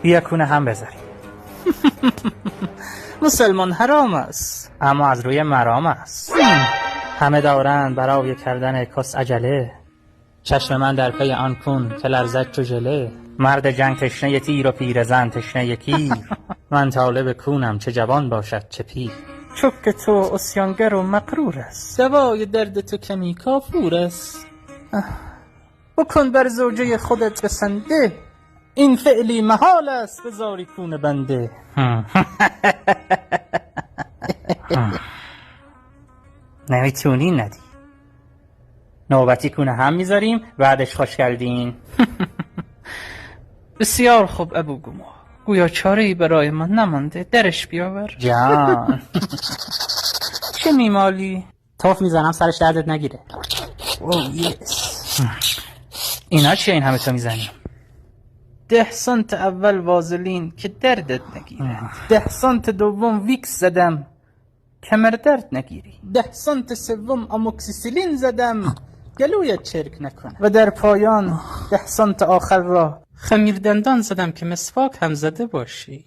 بیا کونه هم بذاریم. مسلمان حرام است. اما از روی مرام است. همه دارند برای کردن کس عجله. چشم من در پی آن کون که لرزد چو ژله. مرد جنگ تشنه تیر و پیرزن تشنه کیر. من طالب کونم چه جوان باشد چه پیر. چوب که تو عصیانگر و مغرور است. دوای درد تو کمی کافور است. بکن بر زوجه خودت بسنده، این فعلی محال است بذاری کون بنده. نمیتونی ندی. نوبتی کونه هم میذاریم بعدش خوش کردین. بسیار خوب ابو گما، گویا چاره‌ای برای من نمانده، درش بیاور. جان چه میمالی؟ توف میزنم سرش دردت نگیره. اینا چیه این همه تو میزنی؟ 10 سانت اول وازلین که دردت نگیره، 10 سانت دوم ویکس زدم کمر درد نگیری، 10 سانت سوم آموکسیسیلین زدم گلویت چرک نکنه، و در پایان 10 سانت آخر را خمیر دندان زدم که مسواک هم زده باشی.